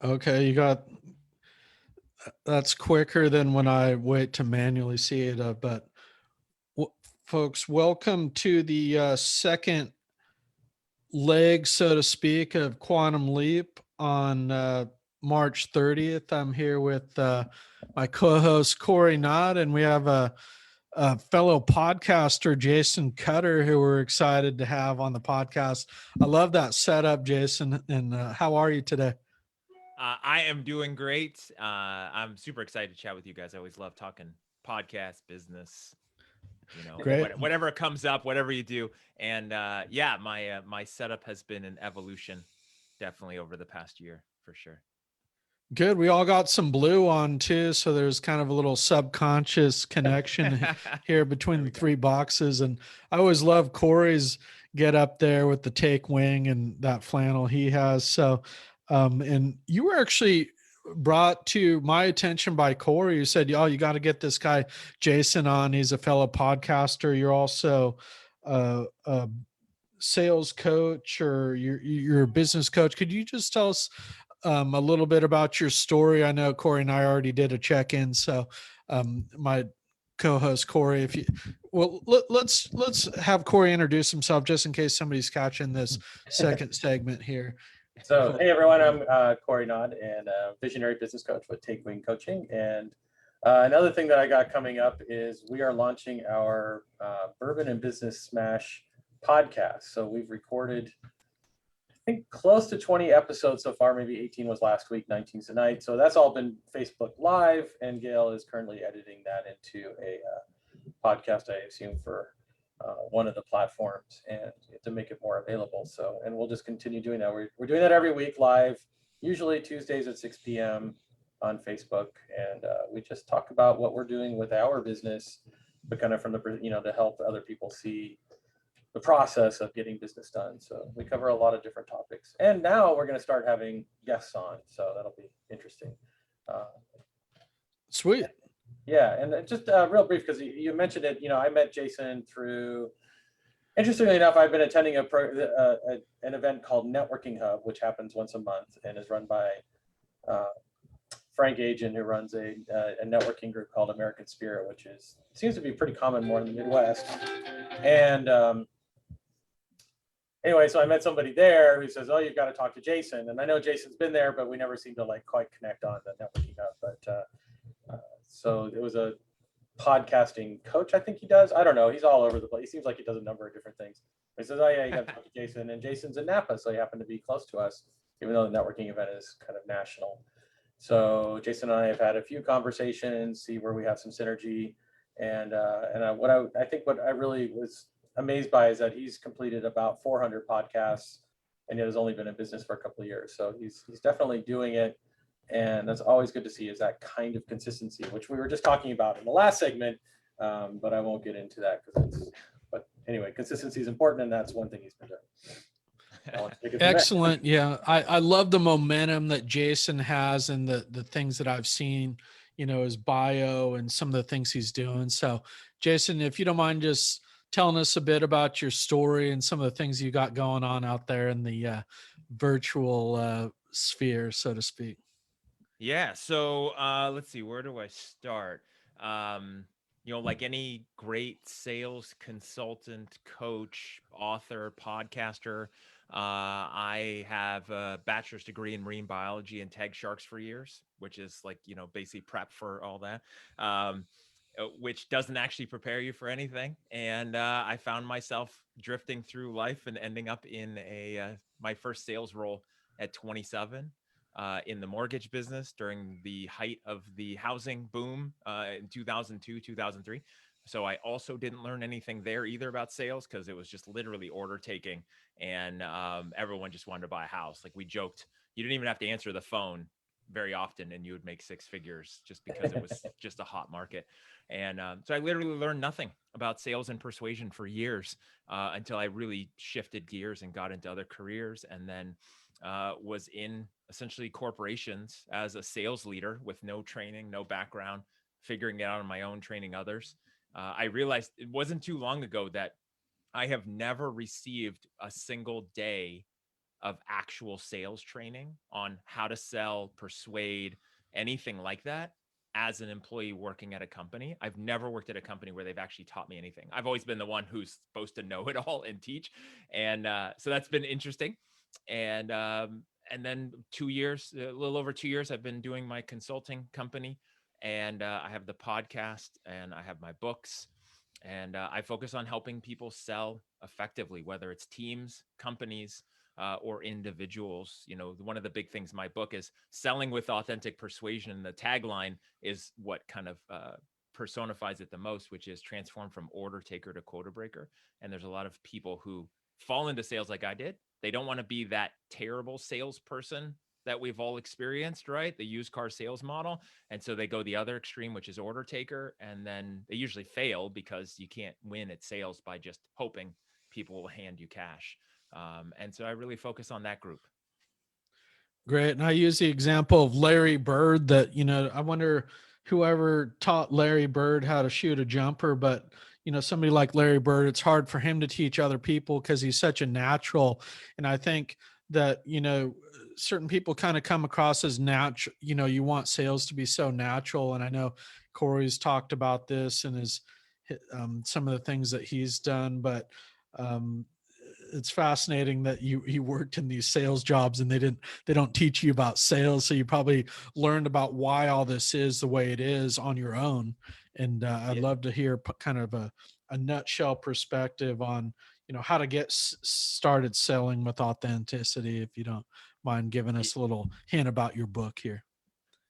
Okay, that's quicker than when I wait to manually see it. But w- folks, welcome to the second leg, so to speak, of Quantum Leap on March 30th. I'm here with my co-host Cory and I, and we have a fellow podcaster, Jason Cutter, who we're excited to have on the podcast. I love that setup, Jason. And how are you today? I am doing great. I'm super excited to chat with you guys. I always love talking podcast, business, Great. whatever comes up, whatever you do. And yeah, my setup has been an evolution, definitely over the past year for sure. Good. We all got some blue on too, so there's kind of a little subconscious connection here between There the we go. three boxes. And I always love Corey's get up there with the take wing and that flannel he has. So, and you were actually brought to my attention by Corey, who said, "Oh, you got to get this guy Jason on. He's a fellow podcaster. You're also a sales coach, or you're a business coach. Could you just tell us a little bit about your story? I know Cory and I already did a check-in, so my co-host Cory, if you let's have Cory introduce himself just in case somebody's catching this second segment here. So, hey everyone, I'm Cory Nod and a visionary business coach with Take Wing Coaching. And another thing that I got coming up is we are launching our Bourbon and Business Smash podcast. So we've recorded, I think, close to 20 episodes so far. Maybe 18 was last week, 19 tonight. So that's all been Facebook Live, and Gail is currently editing that into a podcast, I assume, for one of the platforms, and to make it more available. So, and we'll just continue doing that. We're doing that every week live, usually Tuesdays at 6 p.m. on Facebook. And we just talk about what we're doing with our business, but kind of from the, to help other people see the process of getting business done. So we cover a lot of different topics. And now we're going to start having guests on. So that'll be interesting. Uh, Sweet. yeah, and just real brief, because you mentioned it. I met Jason through. Interestingly enough, I've been attending an event called Networking Hub, which happens once a month and is run by uh, Frank Agent, who runs a networking group called American Spirit, which seems to be pretty common more in the Midwest. And anyway, so I met somebody there who says, "Oh, you've got to talk to Jason." And I know Jason's been there, but we never seem to quite connect on the Networking Hub. But so it was a podcasting coach, I think he does. I don't know. He's all over the place. He seems like he does a number of different things. He says, "Oh yeah, you got to talk to Jason." And Jason's in Napa, so he happened to be close to us, even though the networking event is kind of national. So Jason and I have had a few conversations, see where we have some synergy. And I think what I really was amazed by is that he's completed about 400 podcasts, and yet has only been in business for a couple of years. So he's definitely doing it, and that's always good to see, is that kind of consistency, which we were just talking about in the last segment. But I won't get into that but anyway, consistency is important, and that's one thing he's been doing. Excellent. Yeah. I love the momentum that Jason has and the things that I've seen, his bio and some of the things he's doing. So, Jason, if you don't mind just telling us a bit about your story and some of the things you got going on out there in the virtual sphere, so to speak. Yeah. So let's see, where do I start? Um, like any great sales consultant, coach, author, podcaster, I have a bachelor's degree in marine biology and tagged sharks for years, which is basically prep for all that. Which doesn't actually prepare you for anything. And I found myself drifting through life and ending up in my first sales role at 27 in the mortgage business during the height of the housing boom in 2002, 2003. So I also didn't learn anything there either about sales, because it was just literally order taking, and everyone just wanted to buy a house. Like we joked, you didn't even have to answer the phone very often and you would make six figures just because it was just a hot market. And so I literally learned nothing about sales and persuasion for years until I really shifted gears and got into other careers, and then was in essentially corporations as a sales leader with no training, no background, figuring it out on my own, training others. I realized it wasn't too long ago that I have never received a single day of actual sales training on how to sell, persuade, anything like that as an employee working at a company. I've never worked at a company where they've actually taught me anything. I've always been the one who's supposed to know it all and teach. And so that's been interesting. And then 2 years, a little over 2 years, I've been doing my consulting company, and I have the podcast, and I have my books, and I focus on helping people sell effectively, whether it's teams, companies, or individuals. You know, one of the big things in my book is selling with authentic persuasion. And the tagline is what kind of personifies it the most, which is transform from order taker to quota breaker. And there's a lot of people who fall into sales like I did. They don't want to be that terrible salesperson that we've all experienced, right? The used car sales model. And so they go the other extreme, which is order taker. And then they usually fail because you can't win at sales by just hoping people will hand you cash. And so I really focus on that group. Great. And I use the example of Larry Bird that, I wonder whoever taught Larry Bird how to shoot a jumper, but somebody like Larry Bird, it's hard for him to teach other people because he's such a natural. And I think that, certain people kind of come across as natural, you want sales to be so natural. And I know Cory's talked about this and some of the things that he's done, but it's fascinating that you worked in these sales jobs and they don't teach you about sales. So you probably learned about why all this is the way it is on your own. And I'd love to hear kind of a nutshell perspective on, how to get started selling with authenticity, if you don't mind giving us a little hint about your book here.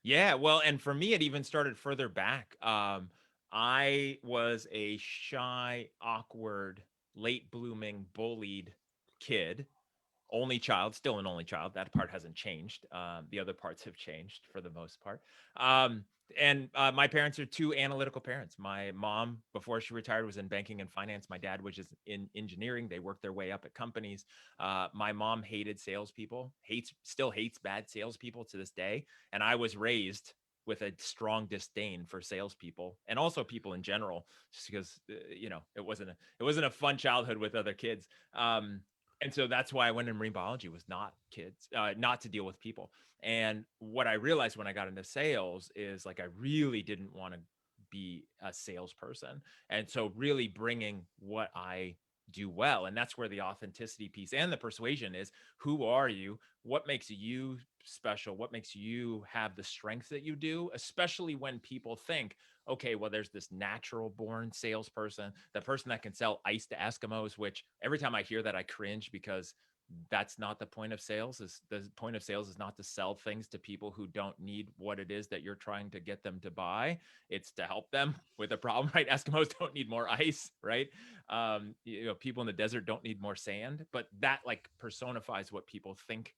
Yeah, well, and for me, it even started further back. I was a shy, awkward, late blooming, bullied kid, only child, still an only child. That part hasn't changed. The other parts have changed for the most part. And my parents are two analytical parents. My mom, before she retired, was in banking and finance. My dad was just in engineering. They worked their way up at companies. My mom hated salespeople, still hates bad salespeople to this day. And I was raised with a strong disdain for salespeople and also people in general, just because it wasn't a fun childhood with other kids. And so that's why I went in marine biology, was not to deal with people. And what I realized when I got into sales is, like, I really didn't want to be a salesperson. And so really bringing what I do well. And that's where the authenticity piece and the persuasion is. Who are you? What makes you special? What makes you have the strengths that you do, especially when people think, okay, well, there's this natural born salesperson, the person that can sell ice to Eskimos, which every time I hear that, I cringe, because that's not the point of sales. The point of sales is not to sell things to people who don't need what it is that you're trying to get them to buy. It's to help them with a problem, right? Eskimos don't need more ice, right? People in the desert don't need more sand, but that, like, personifies what people think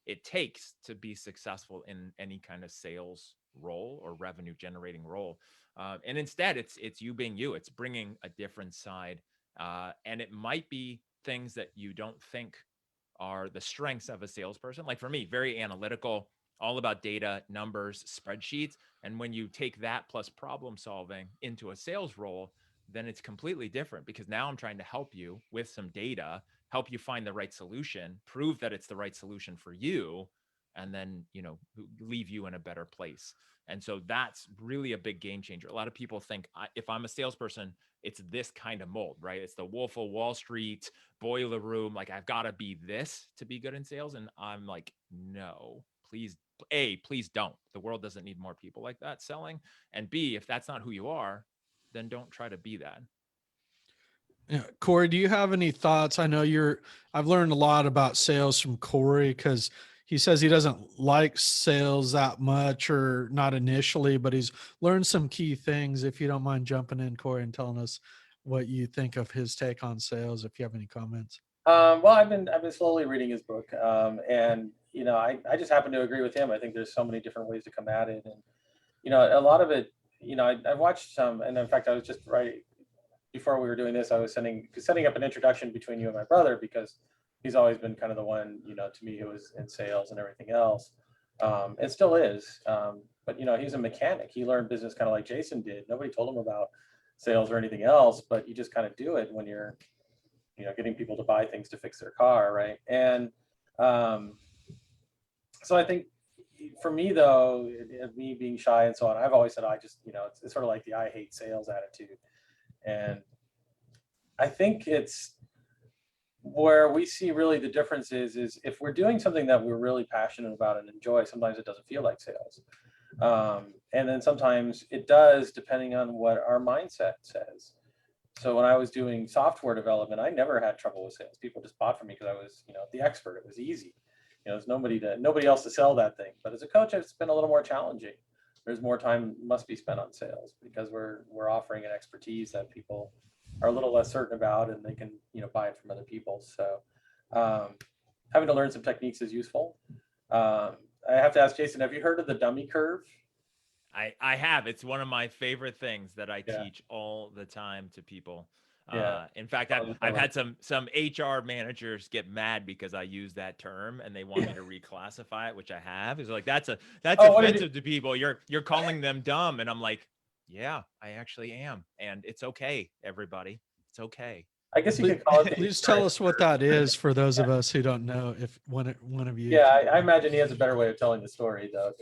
it takes to be successful in any kind of sales role or revenue generating role. And instead, it's you being you. It's bringing a different side, and it might be things that you don't think are the strengths of a salesperson. Like for me, very analytical, all about data, numbers, spreadsheets. And when you take that plus problem solving into a sales role, then it's completely different, because now I'm trying to help you with some data, help you find the right solution, prove that it's the right solution for you, and then, leave you in a better place. And so that's really a big game changer. A lot of people think, if I'm a salesperson, it's this kind of mold, right? It's the Wolf of Wall Street, boiler room. Like, I've got to be this to be good in sales. And I'm like, no, please. A, please don't. The world doesn't need more people like that selling. And B, if that's not who you are, then don't try to be that. Yeah. Cory, do you have any thoughts? I know I've learned a lot about sales from Cory, because he says he doesn't like sales that much, or not initially, but he's learned some key things. If you don't mind jumping in, Cory, and telling us what you think of his take on sales, if you have any comments. Well, I've been slowly reading his book, and I just happen to agree with him. I think there's so many different ways to come at it, and a lot of it, I've watched some, and in fact, I was just right before we were doing this, I was setting up an introduction between you and my brother, because he's always been kind of the one, to me, who was in sales and everything else, and still is. But he's a mechanic. He learned business kind of like Jason did. Nobody told him about sales or anything else, but you just kind of do it when you're getting people to buy things to fix their car, right? And So I think for me though, me being shy and so on, I've always said I just, it's sort of like the I hate sales attitude. And I think it's where we see really the difference is if we're doing something that we're really passionate about and enjoy, sometimes it doesn't feel like sales. And then sometimes it does, depending on what our mindset says. So when I was doing software development, I never had trouble with sales. People just bought from me because I was, the expert. It was easy. There's nobody else to sell that thing. But as a coach, it's been a little more challenging. There's more time must be spent on sales because we're offering an expertise that people are a little less certain about, and they can buy it from other people. So having to learn some techniques is useful. I have to ask Jason, have you heard of the dummy curve? I have. It's one of my favorite things that I Yeah. teach all the time to people. Yeah. In fact, I've had some HR managers get mad because I use that term and they want me to reclassify it, which I have. It's like that's offensive to people. You're calling them dumb, and I'm like, yeah, I actually am, and it's okay, everybody. It's okay. I guess you could call it. Please tell us what that is for those of us who don't know. If one of you. Yeah, I imagine he has a better way of telling the story, though.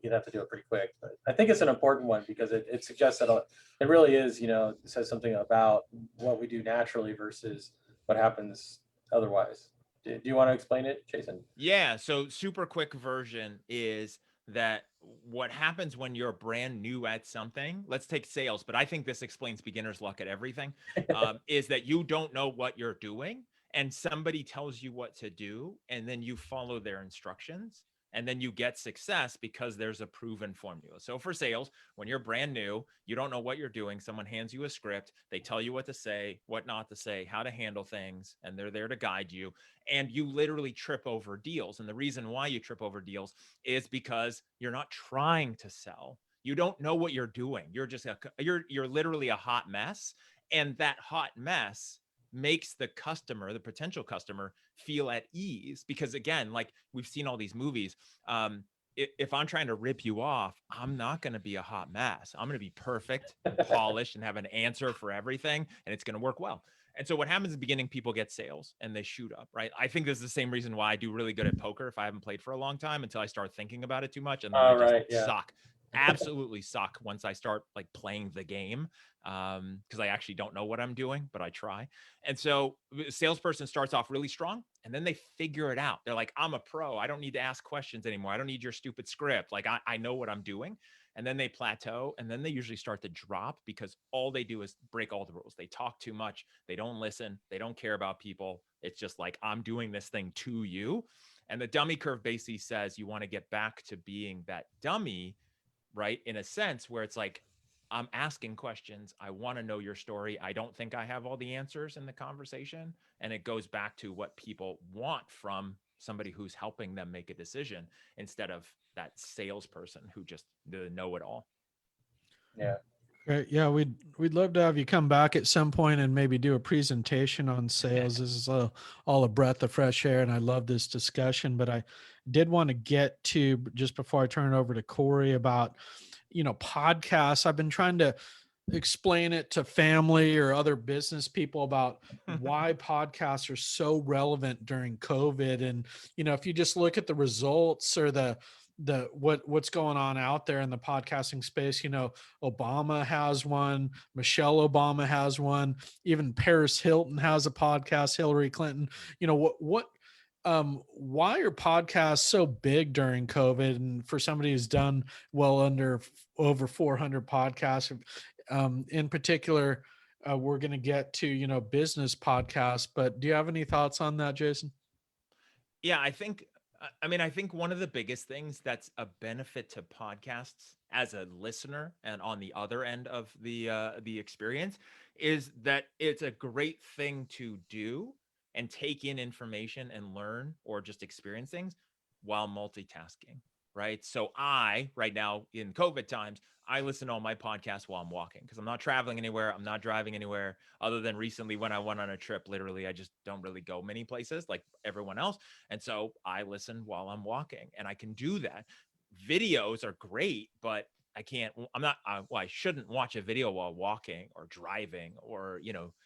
You'd have to do it pretty quick, but I think it's an important one because it suggests that it really is, it says something about what we do naturally versus what happens otherwise. Do you want to explain it, Jason? Yeah. So super quick version is that what happens when you're brand new at something, let's take sales, but I think this explains beginner's luck at everything, is that you don't know what you're doing and somebody tells you what to do and then you follow their instructions and then you get success because there's a proven formula. So for sales, when you're brand new, you don't know what you're doing. Someone hands you a script, they tell you what to say, what not to say, how to handle things, and they're there to guide you. And you literally trip over deals. And the reason why you trip over deals is because you're not trying to sell. You don't know what you're doing. You're just you're literally a hot mess. And that hot mess makes the customer, the potential customer, feel at ease. Because again, like we've seen all these movies, if I'm trying to rip you off, I'm not going to be a hot mess. I'm going to be perfect and polished and have an answer for everything, and it's going to work well. And so what happens in the beginning, people get sales and they shoot up, right? I think this is the same reason why I do really good at poker if I haven't played for a long time until I start thinking about it too much. And then I just suck. Absolutely suck once I start like playing the game, because I actually don't know what I'm doing, but I try. And so a salesperson starts off really strong and then they figure it out. They're like, I'm a pro. I don't need to ask questions anymore. I don't need your stupid script. Like I know what I'm doing. And then they plateau and then they usually start to drop because all they do is break all the rules. They talk too much. They don't listen. They don't care about people. It's just like, I'm doing this thing to you. And the dummy curve basically says you want to get back to being that dummy, right? In a sense where it's like, I'm asking questions. I want to know your story. I don't think I have all the answers in the conversation. And it goes back to what people want from somebody who's helping them make a decision instead of that salesperson who just the know-it-all. Yeah. Great. Yeah, we'd love to have you come back at some point and maybe do a presentation on sales. This is all a breath of fresh air, and I love this discussion. But I did want to get to, just before I turn it over to Cory, about podcasts. I've been trying to explain it to family or other business people about why podcasts are so relevant during COVID. And if you just look at the results or what's going on out there in the podcasting space, Obama has one, Michelle Obama has one, even Paris Hilton has a podcast, Hillary Clinton. Why are podcasts so big during COVID? And for somebody who's done well under over 400 podcasts, in particular, we're going to get to, business podcasts, but do you have any thoughts on that, Jason? Yeah, I think one of the biggest things that's a benefit to podcasts as a listener and on the other end of the experience is that it's a great thing to do and take in information and learn or just experience things while multitasking, right? So right now in COVID times, I listen to all my podcasts while I'm walking because I'm not traveling anywhere. I'm not driving anywhere other than recently when I went on a trip. Literally, I just don't really go many places like everyone else. And so I listen while I'm walking and I can do that. Videos are great, but I shouldn't watch a video while walking or driving or,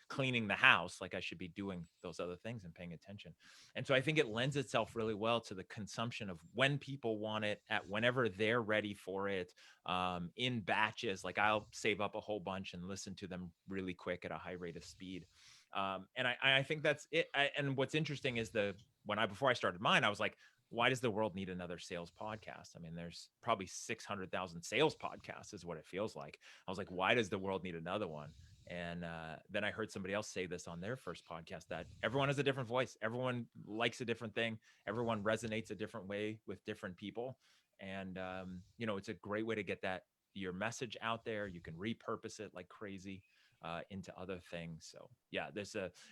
cleaning the house. Like, I should be doing those other things and paying attention. And so I think it lends itself really well to the consumption of when people want it, at whenever they're ready for it, in batches. Like, I'll save up a whole bunch and listen to them really quick at a high rate of speed. And I think that's it. And what's interesting is before I started mine, I was like, why does the world need another sales podcast? I mean, there's probably 600,000 sales podcasts is what it feels like. I was like, why does the world need another one? And then I heard somebody else say this on their first podcast, that everyone has a different voice. Everyone likes a different thing. Everyone resonates a different way with different people. And, it's a great way to get your message out there. You can repurpose it like crazy into other things. So yeah,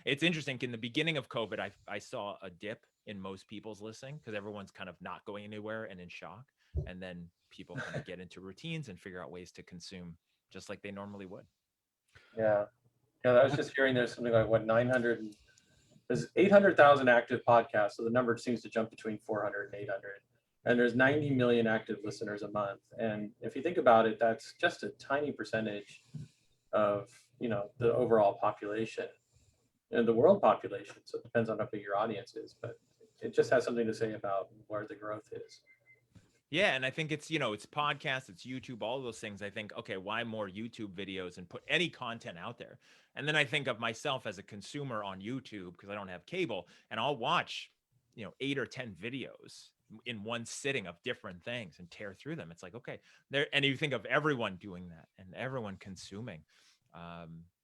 it's interesting. In the beginning of COVID, I saw a dip in most people's listening because everyone's kind of not going anywhere and in shock. And then people kind of get into routines and figure out ways to consume just like they normally would. Yeah. Yeah. I was just hearing there's something like there's 800,000 active podcasts. So the number seems to jump between 400 and 800. And there's 90 million active listeners a month. And if you think about it, that's just a tiny percentage of, the overall population and the world population. So it depends on how big your audience is, but it just has something to say about where the growth is. Yeah. And I think it's, it's podcasts, it's YouTube, all of those things. I think, okay, why more YouTube videos and put any content out there? And then I think of myself as a consumer on YouTube because I don't have cable, and I'll watch, 8 or 10 videos in one sitting of different things and tear through them. It's like, okay, and you think of everyone doing that and everyone consuming.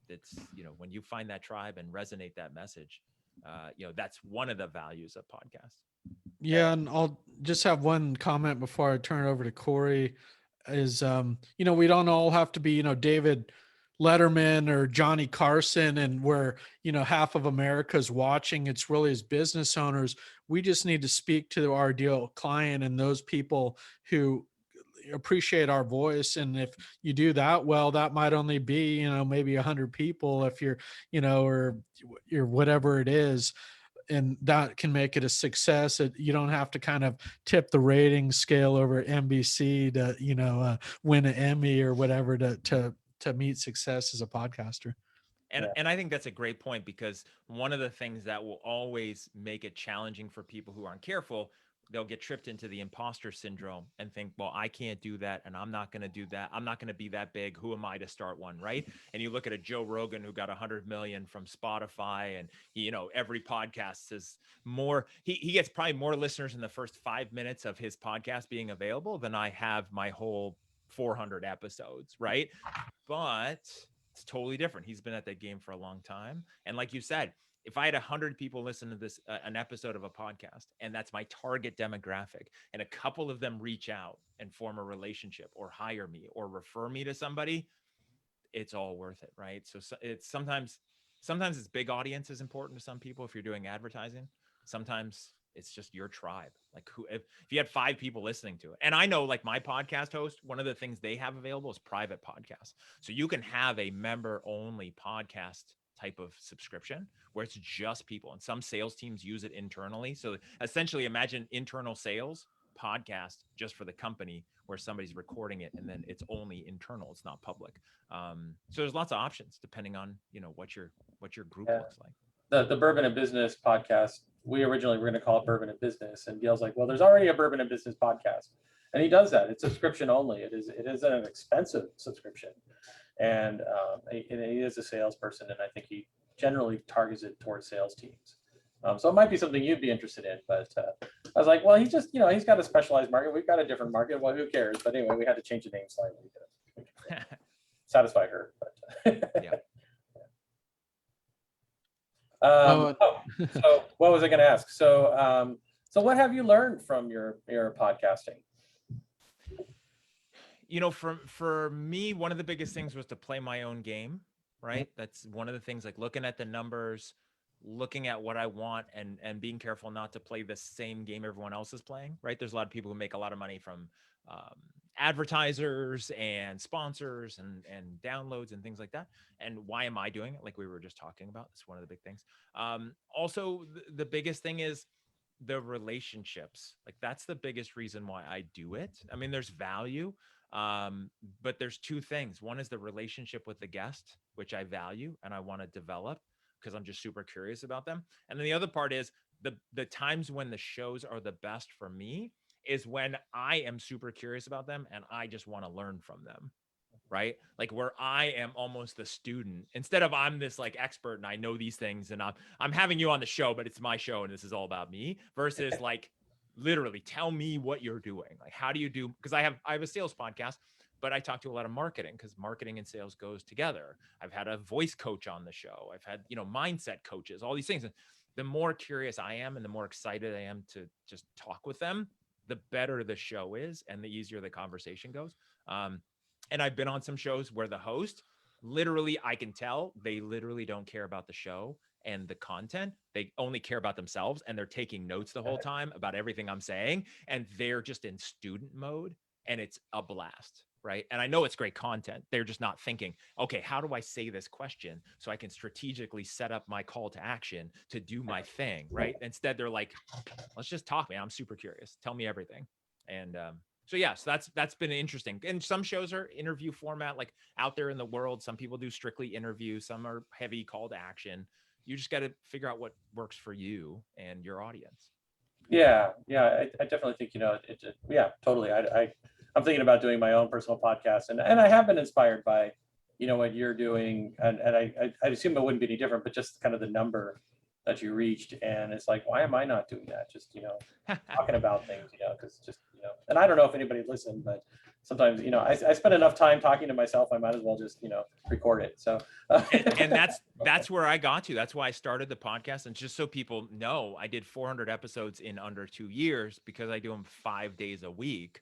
It's, when you find that tribe and resonate that message, that's one of the values of podcasts. Yeah, and I'll just have one comment before I turn it over to Cory. Is we don't all have to be David Letterman or Johnny Carson, and where half of America's watching. It's really as business owners, we just need to speak to our ideal client and those people who appreciate our voice. And if you do that well, that might only be maybe 100 people if you're or whatever it is, and that can make it a success. You don't have to kind of tip the rating scale over NBC to win an Emmy or whatever to meet success as a podcaster. And I think that's a great point, because one of the things that will always make it challenging for people who aren't careful, they'll get tripped into the imposter syndrome and think, well, I can't do that, and I'm not going to do that. I'm not going to be that big. Who am I to start one, right? And you look at a Joe Rogan who got 100 million from Spotify, and every podcast is more. He gets probably more listeners in the first 5 minutes of his podcast being available than I have my whole 400 episodes, right? But it's totally different. He's been at that game for a long time. And like you said, if I had 100 people listen to this, an episode of a podcast, and that's my target demographic, and a couple of them reach out and form a relationship or hire me or refer me to somebody, it's all worth it, right? So it's sometimes it's big audience is important to some people if you're doing advertising. Sometimes it's just your tribe. Like, if you had 5 people listening to it. And I know, like, my podcast host, one of the things they have available is private podcasts. So you can have a member only podcast type of subscription where it's just people, and some sales teams use it internally. So essentially, imagine internal sales podcast just for the company, where somebody's recording it and then it's only internal, it's not public. So there's lots of options depending on what your group looks like. The Bourbon and Business podcast, we originally were going to call it Bourbon and Business, and Gail's like, well, there's already a Bourbon and Business podcast, and he does that. It's subscription only. It is an expensive subscription, and he is a salesperson, and I think he generally targets it towards sales teams. So it might be something you'd be interested in, but I was like, well, he's just he's got a specialized market. We've got a different market. Well, who cares? But anyway, we had to change the name slightly to satisfy her. But Yeah. So what was I going to ask? So what have you learned from your podcasting? For me, one of the biggest things was to play my own game, right? That's one of the things, like looking at the numbers, looking at what I want, and being careful not to play the same game everyone else is playing, right? There's a lot of people who make a lot of money from advertisers and sponsors and downloads and things like that. And why am I doing it? Like we were just talking about, it's one of the big things. Also, the biggest thing is the relationships. Like, that's the biggest reason why I do it. I mean, there's value, But there's two things. One is the relationship with the guest, which I value and I want to develop because I'm just super curious about them. And then the other part is the times when the shows are the best for me is when I am super curious about them and I just want to learn from them. Right? Like where I am almost the student instead of I'm this like expert and I know these things and I'm having you on the show, but it's my show and this is all about me versus like literally tell me what you're doing. Like how do you do, because I have a sales podcast, but I talk to a lot of marketing because marketing and sales goes together. I've had a voice coach on the show. I've had, mindset coaches, all these things. And the more curious I am and the more excited I am to just talk with them, the better the show is and the easier the conversation goes. And I've been on some shows where the host literally, I can tell they literally don't care about the show and the content. They only care about themselves and they're taking notes the whole time about everything I'm saying. And they're just in student mode and it's a blast. Right. And I know it's great content. They're just not thinking, okay, how do I say this question so I can strategically set up my call to action to do my thing? Right. Instead, they're like, let's just talk, man. I'm super curious. Tell me everything. And so yeah, so that's been interesting. And some shows are interview format, like out there in the world. Some people do strictly interview. Some are heavy call to action. You just got to figure out what works for you and your audience. Yeah, I definitely think yeah, totally. I'm thinking about doing my own personal podcast, and I have been inspired by what you're doing, and I assume it wouldn't be any different, but just kind of the number that you reached, and it's like, why am I not doing that? Just talking about things, because just and I don't know if anybody listened, but sometimes I spend enough time talking to myself, I might as well just record it. So and that's where I got to. That's why I started the podcast. And just so people know, I did 400 episodes in under 2 years because I do them 5 days a week.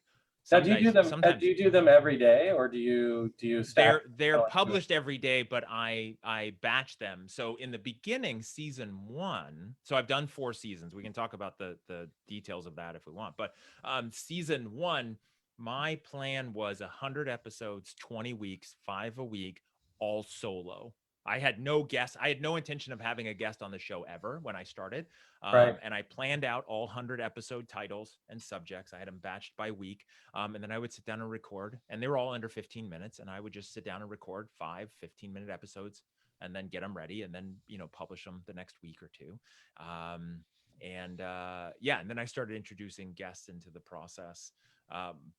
now, do you do them? Do you do them every day, or do you stack? They're published every day, but I batch them. So in the beginning, season 1, so I've done 4 seasons. We can talk about the details of that if we want. But season 1, my plan was 100 episodes, 20 weeks, 5 a week, all solo. I had no guests. I had no intention of having a guest on the show ever when I started. Right. And I planned out all 100 episode titles and subjects. I had them batched by week. And then I would sit down and record, and they were all under 15 minutes. And I would just sit down and record 5 15-minute episodes and then get them ready and then, publish them the next week or two. And then I started introducing guests into the process.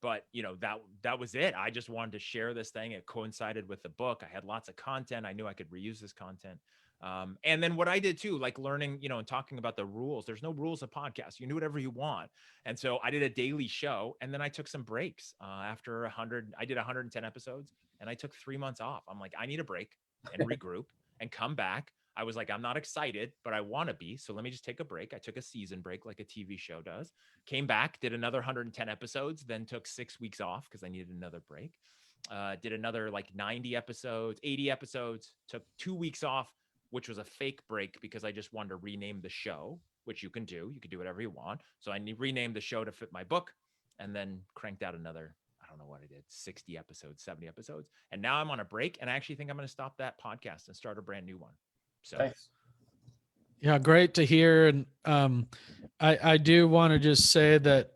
But that was it. I just wanted to share this thing. It coincided with the book. I had lots of content. I knew I could reuse this content. And then what I did too, like learning, and talking about the rules, there's no rules of podcasts. You can do whatever you want. And so I did a daily show, and then I took some breaks after 100. I did 110 episodes and I took 3 months off. I'm like, I need a break and regroup and come back. I was like, I'm not excited, but I want to be. So let me just take a break. I took a season break like a TV show does. Came back, did another 110 episodes, then took 6 weeks off because I needed another break. Did another like 90 episodes, 80 episodes, took 2 weeks off, which was a fake break because I just wanted to rename the show, which you can do. You can do whatever you want. So I renamed the show to fit my book and then cranked out another, I don't know what I did, 60 episodes, 70 episodes. And now I'm on a break, and I actually think I'm going to stop that podcast and start a brand new one. So Thanks. Yeah, great to hear. And I do want to just say that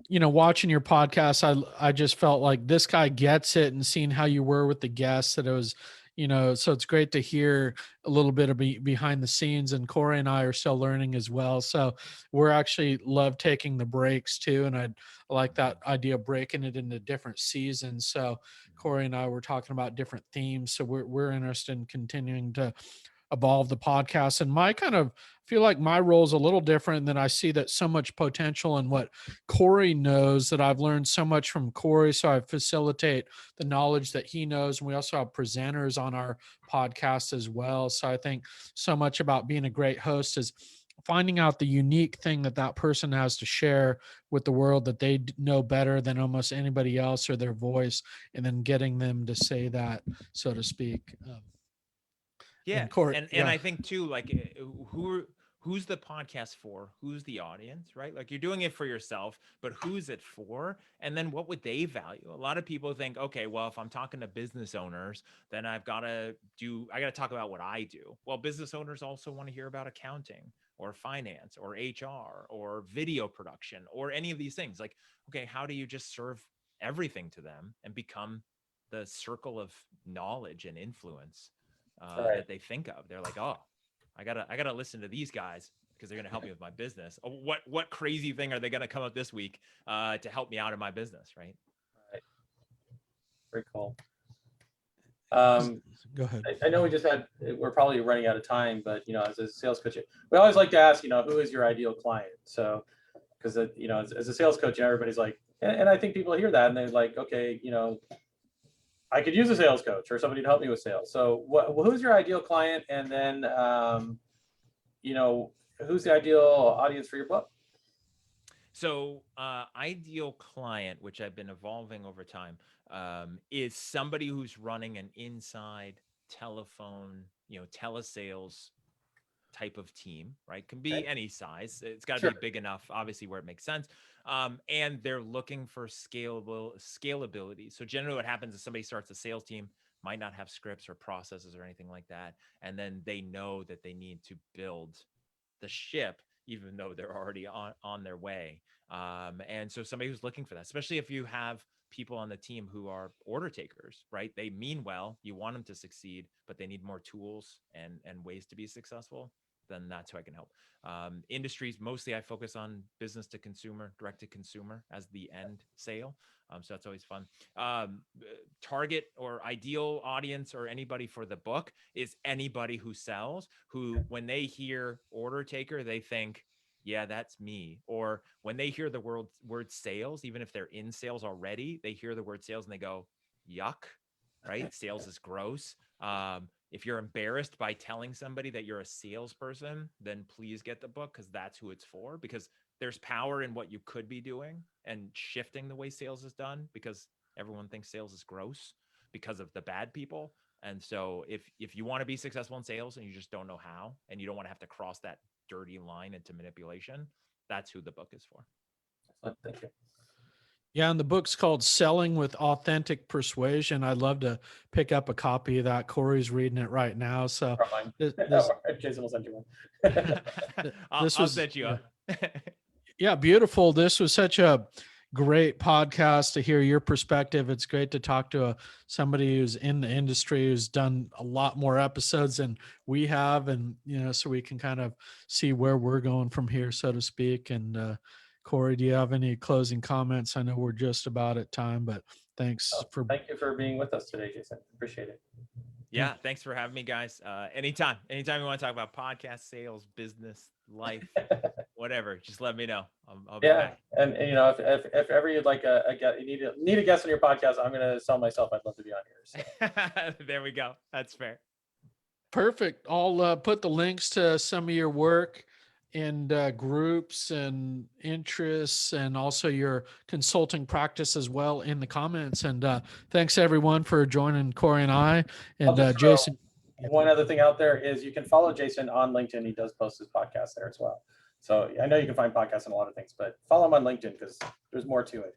watching your podcast, I just felt like this guy gets it, and seeing how you were with the guests, that it was so it's great to hear a little bit of behind the scenes. And Cory and I are still learning as well, so we're actually love taking the breaks too, and I like that idea of breaking it into different seasons. So Cory and I were talking about different themes, so we're interested in continuing to evolve the podcast. And my kind of feel like my role is a little different, than I see that so much potential in what Cory knows, that I've learned so much from Cory. So I facilitate the knowledge that he knows. And we also have presenters on our podcast as well. So I think so much about being a great host is finding out the unique thing that person has to share with the world that they know better than almost anybody else, or their voice, and then getting them to say that, so to speak. yeah, Cory, and I think too, like who's the podcast for? Who's the audience, right? Like you're doing it for yourself, but who's it for? And then what would they value? A lot of people think, okay, well, if I'm talking to business owners, then I got to talk about what I do. Well, business owners also want to hear about accounting or finance or HR or video production or any of these things. Like, okay, how do you just serve everything to them and become the circle of knowledge and influence Right. that they think of. They're like, oh, I gotta listen to these guys because they're gonna help me with my business. Oh, what crazy thing are they gonna come up this week to help me out in my business, right? Right. Very cool. Go ahead. I know we're probably running out of time, but as a sales coach, we always like to ask, who is your ideal client? So, because as a sales coach, everybody's like, and I think people hear that and they're like, okay, I could use a sales coach or somebody to help me with sales. So, who's your ideal client? And then, who's the ideal audience for your book? So, ideal client, which I've been evolving over time, is somebody who's running an inside telephone, telesales type of team, right? Can be Okay. any size. It's got to Sure. be big enough, obviously, where it makes sense. And they're looking for scalability. So generally what happens is somebody starts a sales team, might not have scripts or processes or anything like that. And then they know that they need to build the ship, even though they're already on their way. And so somebody who's looking for that, especially if you have people on the team who are order takers, right? They mean well, you want them to succeed, but they need more tools and ways to be successful, then that's who I can help. Industries, mostly I focus on business to consumer, direct to consumer as the end sale. So that's always fun. Target or ideal audience or anybody for the book is anybody who sells, who when they hear order taker, they think, yeah, that's me. Or when they hear the word sales, even if they're in sales already, they hear the word sales and they go, yuck, right? Sales is gross. If you're embarrassed by telling somebody that you're a salesperson, then please get the book, because that's who it's for. Because there's power in what you could be doing and shifting the way sales is done, because everyone thinks sales is gross because of the bad people. And so if you want to be successful in sales and you just don't know how, and you don't want to have to cross that dirty line into manipulation, that's who the book is for. Thank you. Yeah, and the book's called Selling with Authentic Persuasion. I'd love to pick up a copy of that. Corey's reading it right now. So Jason will send you one. I'll set you up. Yeah, beautiful. This was such a great podcast to hear your perspective. It's great to talk to somebody who's in the industry, who's done a lot more episodes than we have. And, so we can kind of see where we're going from here, so to speak. And Corey, do you have any closing comments? I know we're just about at time, but thank you for being with us today, Jason. Appreciate it. Yeah, thanks for having me, guys. Anytime you want to talk about podcast, sales, business, life, whatever, just let me know. I'll be back. And if ever you'd like you need a guest on your podcast, I'm going to sell myself. I'd love to be on here. So. There we go. That's fair. Perfect. I'll put the links to some of your work and groups and interests, and also your consulting practice as well in the comments. And thanks everyone for joining Cory and I. And Jason. One other thing out there is you can follow Jason on LinkedIn. He does post his podcast there as well. So I know you can find podcasts on a lot of things, but follow him on LinkedIn because there's more to it.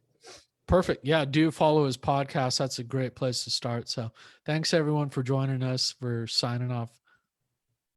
Perfect. Yeah, do follow his podcast. That's a great place to start. So thanks everyone for joining us. We're signing off.